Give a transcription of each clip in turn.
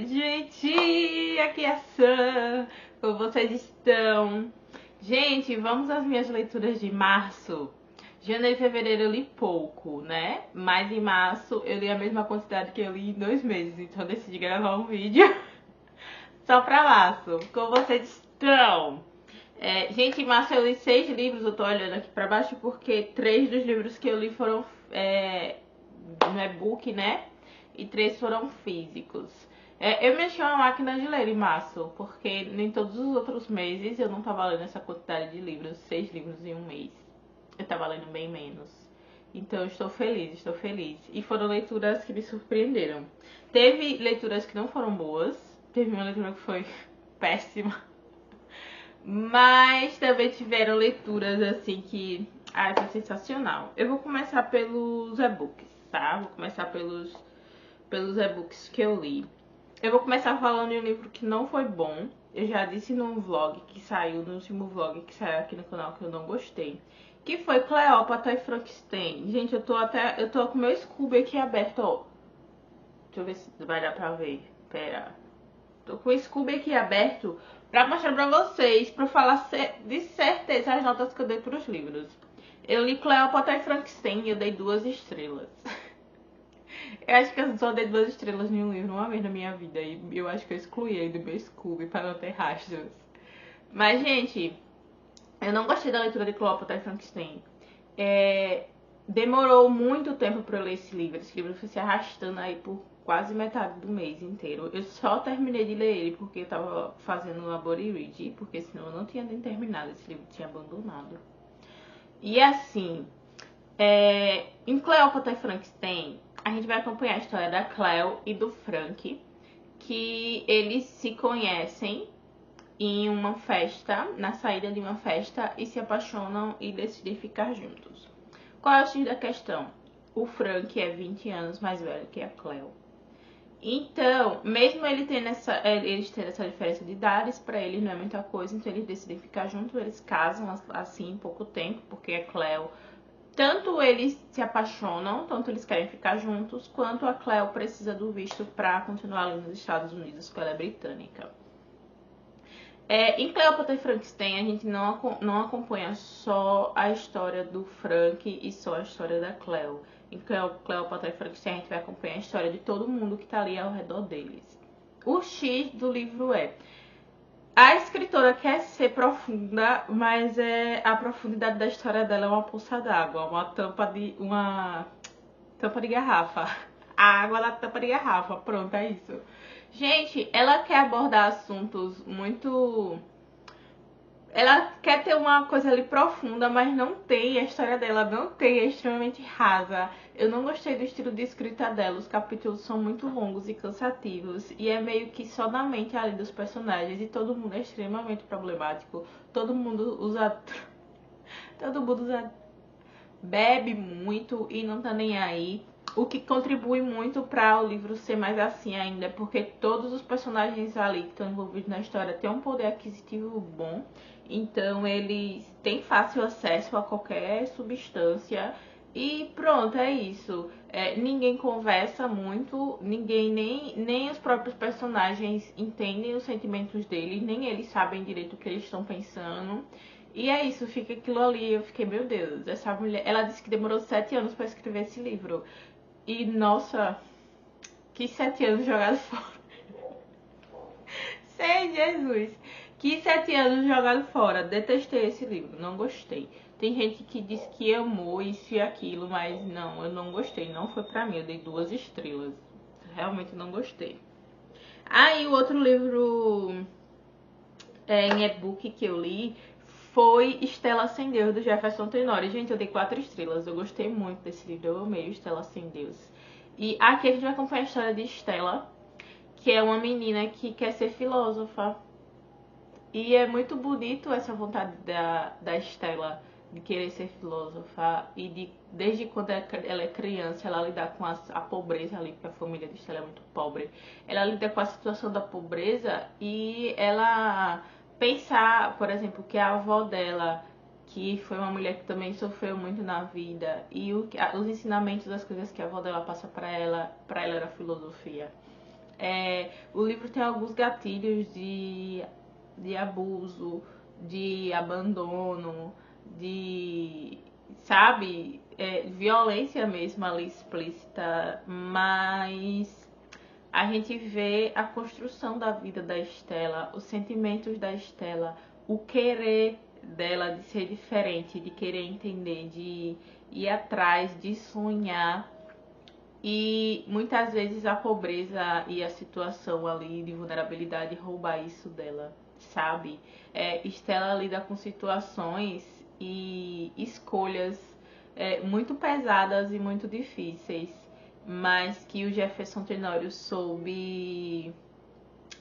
Gente, aqui é a Sam. Como vocês estão? Gente, vamos às minhas leituras de março. Janeiro e fevereiro eu li pouco, né? Mas em março eu li a mesma quantidade que eu li em 2 meses. Então eu decidi gravar um vídeo só pra março. Como vocês estão? Gente, em março eu li 6 livros. Eu tô olhando aqui pra baixo porque 3 dos livros que eu li foram no e-book, né? E 3 foram físicos. Eu mexi uma máquina de ler em março, porque em todos os outros meses eu não tava lendo essa quantidade de livros, 6 livros em um mês. Eu tava lendo bem menos. Então eu estou feliz, estou feliz. E foram leituras que me surpreenderam. Teve leituras que não foram boas, teve uma leitura que foi péssima. Mas também tiveram leituras assim que foi sensacional. Eu vou começar pelos e-books, tá? Vou começar pelos e-books que eu li. Eu vou começar falando de um livro que não foi bom. Eu já disse no vlog que saiu, no último vlog que saiu aqui no canal, que eu não gostei. Que foi Cleópatra e Frankenstein. Gente, eu tô com o meu Scooby aqui aberto, ó. Deixa eu ver se vai dar pra ver. Pera. Tô com o Scooby aqui aberto pra mostrar pra vocês, pra falar de certeza as notas que eu dei pros livros. Eu li Cleópatra e Frankenstein e eu dei 2 estrelas. Eu acho que eu só dei 2 estrelas em um livro uma vez na minha vida. E eu acho que eu excluí ele do meu Scooby pra não ter rastros. Mas, gente, eu não gostei da leitura de Cleópatra e Frankenstein. Demorou muito tempo pra eu ler esse livro. Esse livro foi se arrastando aí por quase metade do mês inteiro. Eu só terminei de ler ele porque eu tava fazendo a body read, porque senão eu não tinha nem terminado. Esse livro tinha abandonado. E assim, em Cleópatra e Frankenstein, a gente vai acompanhar a história da Cleo e do Frank, que eles se conhecem em uma festa, na saída de uma festa, e se apaixonam e decidem ficar juntos. Qual é o X da questão? O Frank é 20 anos mais velho que a Cleo. Então, mesmo eles tendo essa diferença de idades, pra eles não é muita coisa, então eles decidem ficar juntos, eles casam assim em pouco tempo, porque a Cleo, tanto eles se apaixonam, tanto eles querem ficar juntos, quanto a Cleo precisa do visto pra continuar ali nos Estados Unidos, porque ela é britânica. Em Cleópatra e Frankenstein, a gente não acompanha só a história do Frank e só a história da Cleo. Em Cleópatra e Frankenstein, a gente vai acompanhar a história de todo mundo que tá ali ao redor deles. O X do livro a escritora quer ser profunda, mas a profundidade da história dela é uma poça d'água, uma tampa de garrafa. A água na tampa de garrafa, pronto, é isso. Gente, ela quer abordar assuntos muito... Ela quer ter uma coisa ali profunda, mas não tem. A história dela não tem, é extremamente rasa. Eu não gostei do estilo de escrita dela. Os capítulos são muito longos e cansativos. E é meio que só na mente ali dos personagens. E todo mundo é extremamente problemático. Todo mundo usa... Bebe muito e não tá nem aí. O que contribui muito para o livro ser mais assim ainda, porque todos os personagens ali que estão envolvidos na história têm um poder aquisitivo bom, então eles têm fácil acesso a qualquer substância e pronto, é isso. Ninguém conversa muito, ninguém, nem os próprios personagens entendem os sentimentos deles, nem eles sabem direito o que eles estão pensando. E é isso, fica aquilo ali. Eu fiquei, meu Deus, essa mulher. Ela disse que demorou 7 anos para escrever esse livro. E nossa, que 7 anos jogados fora. Sei, Jesus. Que 7 anos jogados fora. Detestei esse livro, não gostei. Tem gente que diz que amou isso e aquilo, mas não, eu não gostei. Não foi pra mim, eu dei 2 estrelas. Realmente não gostei. Aí o outro livro em e-book que eu li foi Estela Sem Deus, do Jefferson Tenório. Gente, eu dei 4 estrelas. Eu gostei muito desse livro. Eu amei Estela Sem Deus. E aqui a gente vai acompanhar a história de Estela, que é uma menina que quer ser filósofa. E é muito bonito essa vontade da Estela de querer ser filósofa. E desde quando ela é criança, ela lida com a pobreza ali, porque a família de Estela é muito pobre. Ela lida com a situação da pobreza e ela... Pensar, por exemplo, que a avó dela, que foi uma mulher que também sofreu muito na vida, e os ensinamentos das coisas que a avó dela passa pra ela era filosofia. O livro tem alguns gatilhos de abuso, de abandono, de, sabe, violência mesmo ali explícita, mas a gente vê a construção da vida da Stella, os sentimentos da Stella, o querer dela de ser diferente, de querer entender, de ir atrás, de sonhar. E muitas vezes a pobreza e a situação ali de vulnerabilidade rouba isso dela, sabe? Stella lida com situações e escolhas muito pesadas e muito difíceis, mas que o Jefferson Tenório soube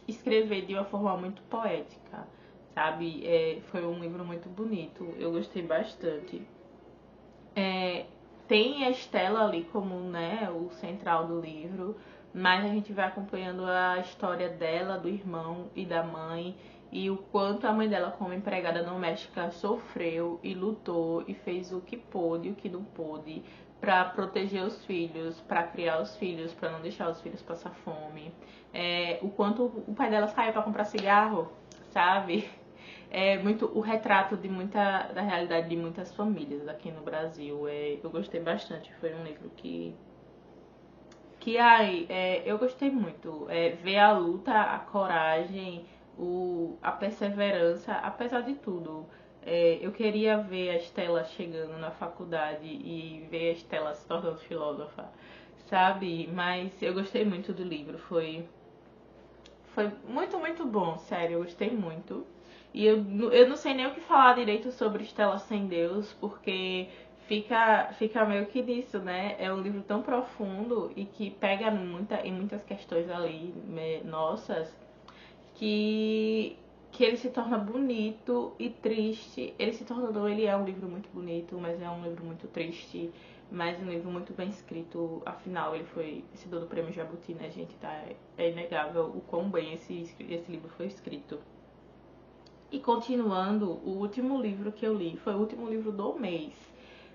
escrever de uma forma muito poética, sabe? Foi um livro muito bonito, eu gostei bastante. Tem a Stella ali como, né, o central do livro, mas a gente vai acompanhando a história dela, do irmão e da mãe, e o quanto a mãe dela, como empregada doméstica, sofreu e lutou e fez o que pôde e o que não pôde para proteger os filhos, para criar os filhos, para não deixar os filhos passar fome. O quanto o pai dela saiu para comprar cigarro, sabe? Muito o retrato de da realidade de muitas famílias aqui no Brasil. Eu gostei bastante, foi um livro eu gostei muito. Ver a luta, a coragem, a perseverança, apesar de tudo. Eu queria ver a Stella chegando na faculdade e ver a Stella se tornando filósofa, sabe? Mas eu gostei muito do livro, foi muito, muito bom, sério, eu gostei muito. E eu não sei nem o que falar direito sobre Estela Sem Deus, porque fica meio que nisso, né? É um livro tão profundo e que pega em muitas questões ali, nossas, que ele se torna bonito e triste. Ele é um livro muito bonito, mas é um livro muito triste, mas um livro muito bem escrito. Afinal, ele foi vencedor do Prêmio Jabuti, né, gente? É inegável o quão bem esse livro foi escrito. E continuando, o último livro que eu li foi o último livro do mês,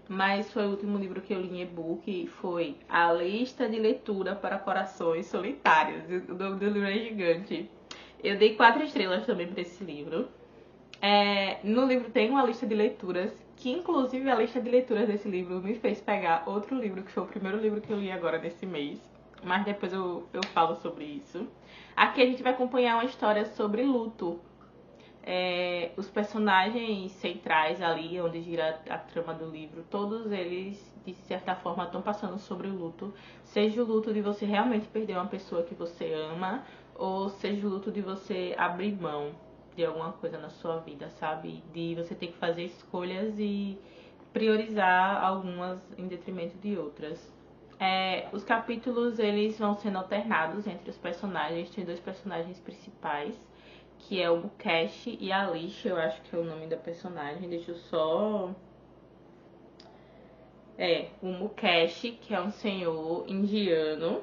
mas foi o último livro que eu li em e-book, foi A Lista de Leitura para Corações Solitários. O nome do livro é gigante. Eu dei 4 estrelas também para esse livro. No livro tem uma lista de leituras, que inclusive a lista de leituras desse livro me fez pegar outro livro, que foi o primeiro livro que eu li agora nesse mês. Mas depois eu falo sobre isso. Aqui a gente vai acompanhar uma história sobre luto. Os personagens centrais ali, onde gira a trama do livro, todos eles, de certa forma, estão passando sobre o luto. Seja o luto de você realmente perder uma pessoa que você ama, ou seja o luto de você abrir mão de alguma coisa na sua vida, sabe? De você ter que fazer escolhas e priorizar algumas em detrimento de outras. Os capítulos, eles vão sendo alternados entre os personagens. Tem 2 personagens principais, que é o Mukesh e a Alicia, eu acho que é o nome da personagem. Deixa eu só... o Mukesh, que é um senhor indiano,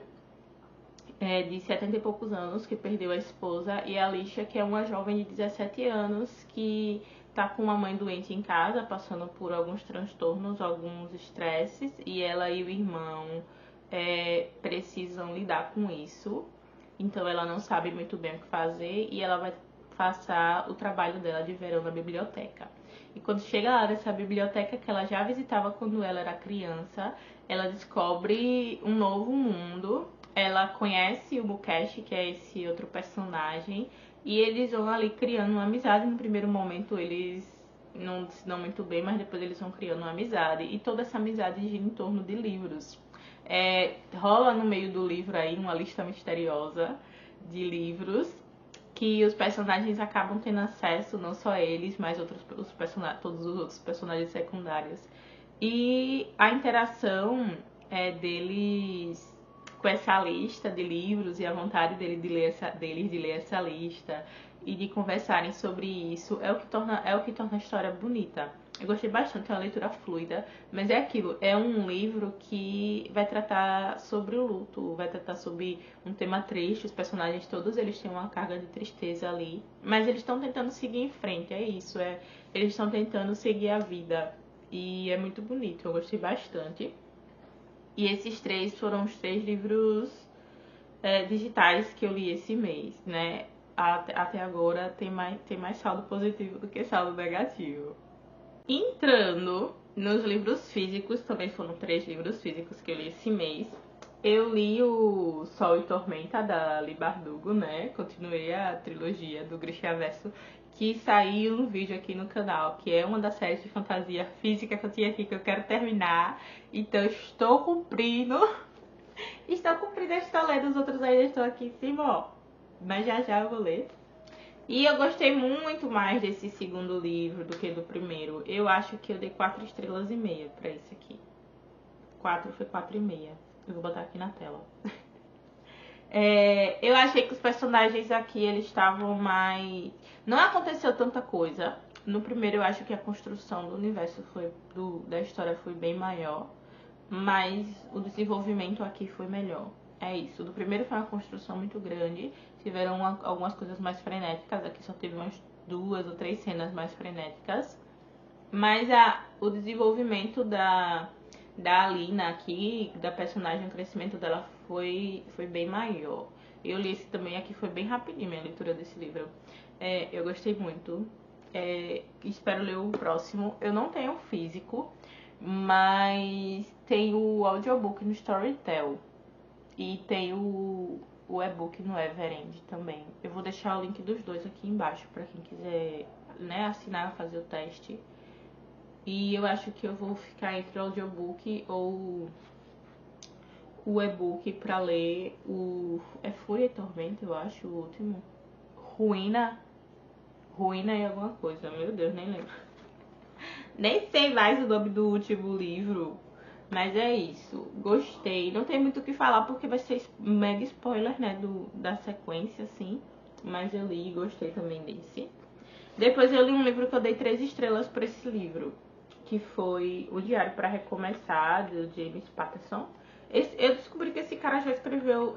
de 70 e poucos anos, que perdeu a esposa, e a Alicia, que é uma jovem de 17 anos, que tá com uma mãe doente em casa, passando por alguns transtornos, alguns estresses, e ela e o irmão precisam lidar com isso. Então ela não sabe muito bem o que fazer e ela vai passar o trabalho dela de verão na biblioteca. E quando chega lá nessa biblioteca que ela já visitava quando ela era criança, ela descobre um novo mundo. Ela conhece o Mukesh, que é esse outro personagem, e eles vão ali criando uma amizade. No primeiro momento eles não se dão muito bem, mas depois eles vão criando uma amizade. E toda essa amizade gira em torno de livros. Rola no meio do livro aí uma lista misteriosa de livros que os personagens acabam tendo acesso, não só eles, mas todos os outros personagens secundários. E a interação deles com essa lista de livros e a vontade deles de ler essa lista e de conversarem sobre isso é o que torna a história bonita. Eu gostei bastante, é uma leitura fluida, mas é aquilo, é um livro que vai tratar sobre o luto, vai tratar sobre um tema triste, os personagens todos eles têm uma carga de tristeza ali, mas eles estão tentando seguir em frente, é isso, eles estão tentando seguir a vida e é muito bonito, eu gostei bastante. E esses 3 foram os 3 livros digitais que eu li esse mês, né? Até agora tem mais saldo positivo do que saldo negativo. Entrando nos livros físicos, também foram 3 livros físicos que eu li esse mês. Eu li o Sol e Tormenta, da Leigh Bardugo, né? Continuei a trilogia do Grishaverso, que saiu um vídeo aqui no canal, que é uma das séries de fantasia física que eu tinha aqui, que eu quero terminar. Então estou cumprindo. Estou lendo, os outros ainda estão aqui em cima, ó. Mas já eu vou ler. E eu gostei muito mais desse segundo livro do que do primeiro. Eu acho que eu dei 4 estrelas e meia pra esse aqui. 4 foi 4,5. Eu vou botar aqui na tela. Eu achei que os personagens aqui, eles estavam mais... Não aconteceu tanta coisa. No primeiro eu acho que a construção do universo da história foi bem maior. Mas o desenvolvimento aqui foi melhor. É isso. Do primeiro foi uma construção muito grande. Tiveram algumas coisas mais frenéticas. Aqui só teve umas 2 ou 3 cenas mais frenéticas. Mas o desenvolvimento da Alina aqui, da personagem, o crescimento dela foi bem maior. Eu li esse também aqui, foi bem rapidinho minha leitura desse livro. Eu gostei muito. Espero ler o próximo. Eu não tenho físico, mas tem o audiobook no Storytel. E tem o e-book no Everend também. Eu vou deixar o link dos dois aqui embaixo para quem quiser, né, assinar, fazer o teste. E eu acho que eu vou ficar entre o audiobook ou o e-book pra ler o... É Fúria e Tormenta, eu acho, o último. Ruína e alguma coisa, meu Deus, nem lembro. Nem sei mais o nome do último livro. Mas é isso, gostei. Não tem muito o que falar porque vai ser mega spoiler, né, da sequência, assim. Mas eu li e gostei também desse. Depois eu li um livro que eu dei 3 estrelas pra esse livro, que foi O Diário para Recomeçar, do James Patterson. Eu descobri que esse cara já escreveu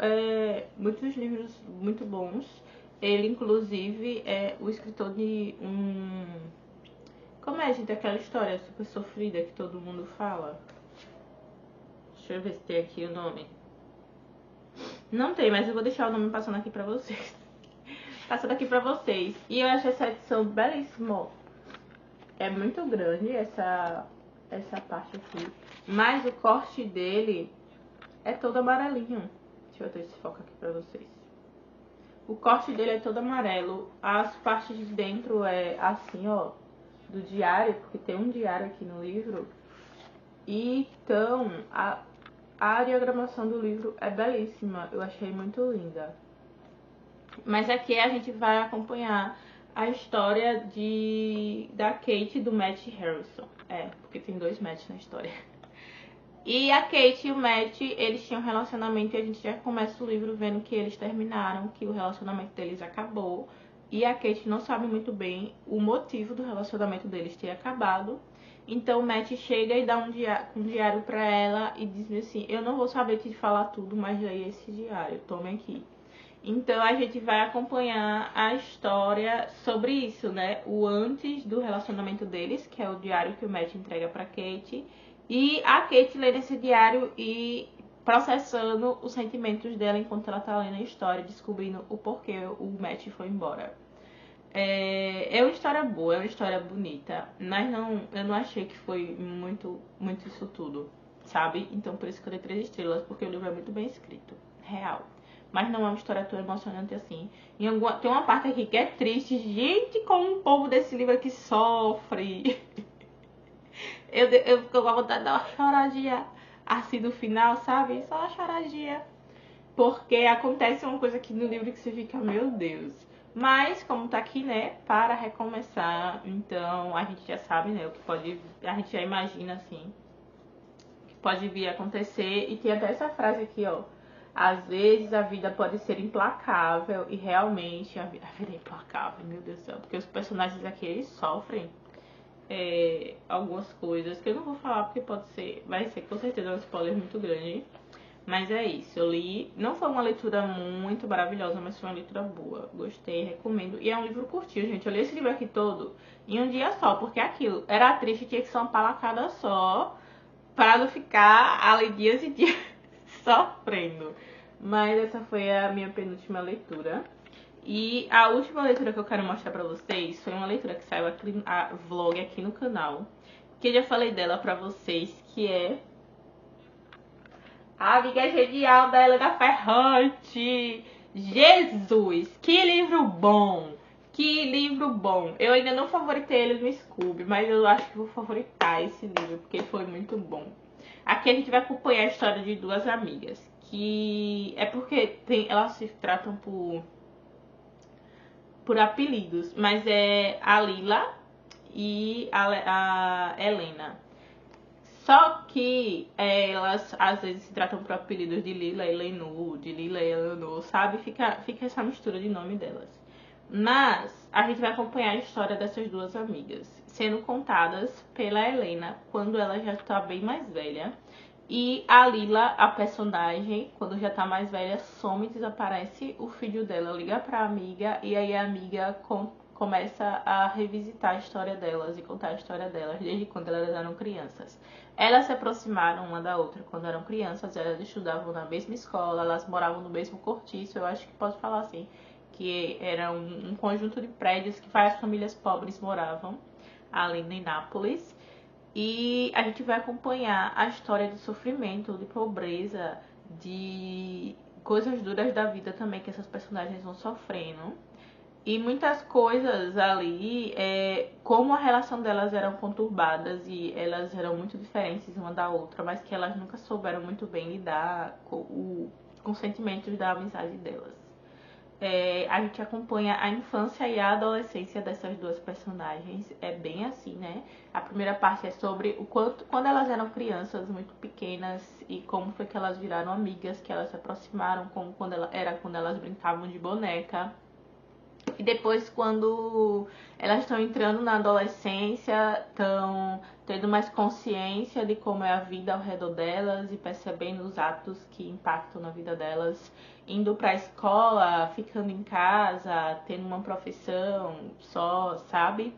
muitos livros muito bons. Ele, inclusive, é o escritor de um... Como é, gente, aquela história super sofrida que todo mundo fala? Deixa eu ver se tem aqui o nome. Não tem, mas eu vou deixar o nome passando aqui pra vocês. Passando aqui pra vocês. E eu acho essa edição belíssima. É muito grande essa parte aqui. Mas o corte dele é todo amarelinho. Deixa eu ver se foca aqui pra vocês. O corte dele é todo amarelo. As partes de dentro é assim, ó, do diário, porque tem um diário aqui no livro. E então, a diagramação do livro é belíssima. Eu achei muito linda. Mas aqui a gente vai acompanhar a história da Kate e do Matt Harrison. Porque tem 2 Matt na história. E a Kate e o Matt, eles tinham um relacionamento e a gente já começa o livro vendo que eles terminaram, que o relacionamento deles acabou. E a Kate não sabe muito bem o motivo do relacionamento deles ter acabado. Então o Matt chega e dá um diário pra ela e diz assim: eu não vou saber te falar tudo, mas leia esse diário, tome aqui. Então a gente vai acompanhar a história sobre isso, né? O antes do relacionamento deles, que é o diário que o Matt entrega pra Kate. E a Kate lê esse diário e processando os sentimentos dela enquanto ela tá lendo a história, descobrindo o porquê o Matt foi embora. É uma história boa, é uma história bonita, mas eu não achei que foi muito isso tudo, sabe? Então por isso que eu dei 3 estrelas, porque o livro é muito bem escrito, real. Mas não é uma história tão emocionante assim. Tem uma parte aqui que é triste. Gente, como o povo desse livro aqui sofre. Eu fico com a vontade de dar uma choradinha assim no final, sabe? Só uma choradinha. Porque acontece uma coisa aqui no livro que você fica, meu Deus. Mas, como tá aqui, né, para recomeçar, então a gente já sabe, né, o que pode... A gente já imagina, assim, que pode vir a acontecer. E tem até essa frase aqui, ó. Às vezes a vida pode ser implacável e realmente a vida é implacável, meu Deus do céu. Porque os personagens aqui, eles sofrem algumas coisas que eu não vou falar porque vai ser com certeza um spoiler muito grande. Mas é isso, eu li, não foi uma leitura muito maravilhosa, mas foi uma leitura boa, gostei, recomendo. E é um livro curtinho, gente, eu li esse livro aqui todo em um dia só, porque aquilo, era triste, tinha que ser uma palacada só, para não ficar ali dias e dias sofrendo. Mas essa foi a minha penúltima leitura. E a última leitura que eu quero mostrar pra vocês foi uma leitura que saiu aqui, a vlog aqui no canal, que eu já falei dela pra vocês, que é A Amiga Genial da Helena Ferrante. Jesus, que livro bom! Que livro bom! Eu ainda não favoritei ele no Scoob, mas eu acho que vou favoritar esse livro, porque foi muito bom. Aqui a gente vai acompanhar a história de duas amigas, que é porque elas se tratam por apelidos, mas é a Lila e a Helena. Só que elas às vezes se tratam por apelidos de Lila e Lenu, de Lila e Eleanor, sabe? Fica essa mistura de nome delas. Mas a gente vai acompanhar a história dessas duas amigas, sendo contadas pela Helena quando ela já está bem mais velha. E a Lila, a personagem, quando já tá mais velha, some e desaparece. O filho dela liga pra amiga e aí a amiga começa a revisitar a história delas e contar a história delas desde quando elas eram crianças. Elas se aproximaram uma da outra quando eram crianças, elas estudavam na mesma escola, elas moravam no mesmo cortiço, eu acho que posso falar assim, que era um conjunto de prédios que várias famílias pobres moravam ali em Nápoles. E a gente vai acompanhar a história de sofrimento, de pobreza, de coisas duras da vida também que essas personagens vão sofrendo. E muitas coisas ali, como a relação delas eram conturbadas e elas eram muito diferentes uma da outra, mas que elas nunca souberam muito bem lidar com os sentimentos da amizade delas. A gente acompanha a infância e a adolescência dessas duas personagens. É bem assim, né? A primeira parte é sobre o quanto, quando elas eram crianças muito pequenas e como foi que elas viraram amigas, que elas se aproximaram, como quando elas brincavam de boneca. E depois, quando elas estão entrando na adolescência, estão tendo mais consciência de como é a vida ao redor delas e percebendo os atos que impactam na vida delas, indo pra escola, ficando em casa, tendo uma profissão só, sabe?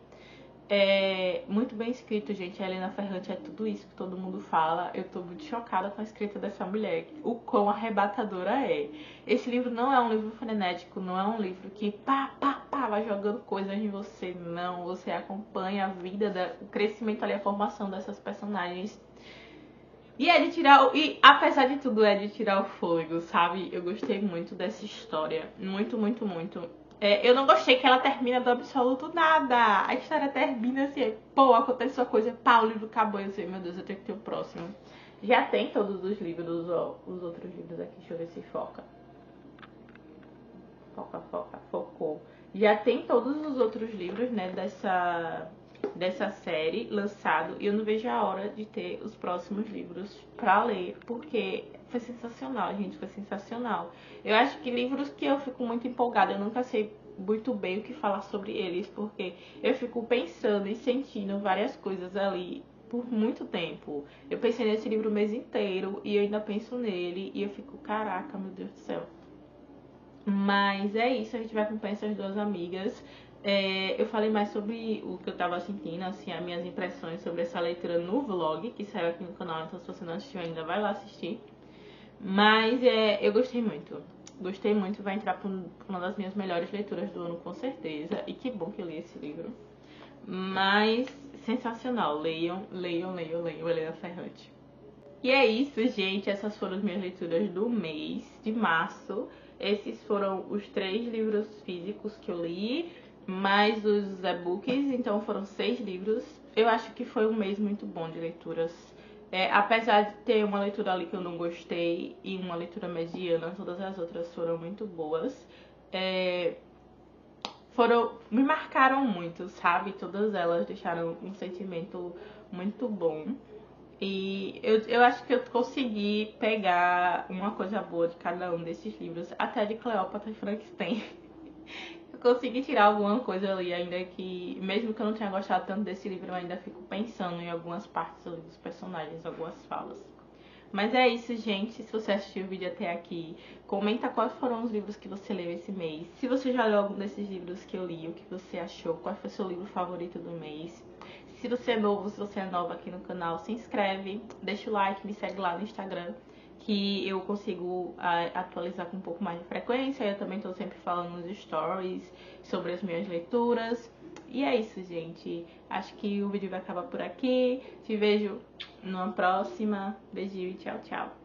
É muito bem escrito, gente. A Helena Ferrante é tudo isso que todo mundo fala. Eu tô muito chocada com a escrita dessa mulher. O quão arrebatadora é. Esse livro não é um livro frenético, não é um livro que vai jogando coisas em você. Não, você acompanha a vida, o crescimento ali, a formação dessas personagens. E apesar de tudo, é de tirar o fôlego, sabe? Eu gostei muito dessa história. Muito, muito, muito. Eu não gostei que ela termina do absoluto nada. A história termina assim, pô, aconteceu a coisa, pá, o livro acabou. Eu sei, meu Deus, eu tenho que ter o próximo. Já tem todos os livros, ó, os outros livros aqui, deixa eu ver se foca. Focou. Já tem todos os outros livros, né, dessa série lançado. E eu não vejo a hora de ter os próximos livros pra ler, porque foi sensacional, gente, foi sensacional. Eu acho que livros que eu fico muito empolgada, eu nunca sei muito bem o que falar sobre eles, porque eu fico pensando e sentindo várias coisas ali por muito tempo. Eu pensei nesse livro o mês inteiro e eu ainda penso nele e eu fico, caraca, meu Deus do céu. Mas é isso, a gente vai acompanhar essas duas amigas. Eu falei mais sobre o que eu tava sentindo, assim, as minhas impressões sobre essa leitura no vlog, que saiu aqui no canal, então se você não assistiu ainda, vai lá assistir. Mas eu gostei muito. Gostei muito, vai entrar por uma das minhas melhores leituras do ano, com certeza. E que bom que eu li esse livro. Mas sensacional, leiam, Helena Ferrante. E é isso, gente. Essas foram as minhas leituras do mês de março. Esses foram os 3 livros físicos que eu li, mais os e-books, então foram 6 livros. Eu acho que foi um mês muito bom de leituras. Apesar de ter uma leitura ali que eu não gostei e uma leitura mediana, todas as outras foram muito boas. Me marcaram muito, sabe? Todas elas deixaram um sentimento muito bom. E eu acho que eu consegui pegar uma coisa boa de cada um desses livros, até de Cleópatra e Frankenstein. Eu consegui tirar alguma coisa ali, ainda que, mesmo que eu não tenha gostado tanto desse livro, eu ainda fico pensando em algumas partes ali dos personagens, algumas falas. Mas é isso, gente. Se você assistiu o vídeo até aqui, comenta quais foram os livros que você leu esse mês. Se você já leu algum desses livros que eu li, o que você achou, qual foi o seu livro favorito do mês. Se você é novo, se você é nova aqui no canal, se inscreve, deixa o like, me segue lá no Instagram, que eu consigo atualizar com um pouco mais de frequência. Eu também tô sempre falando nos stories sobre as minhas leituras. E é isso, gente. Acho que o vídeo vai acabar por aqui. Te vejo numa próxima. Beijinho e tchau, tchau.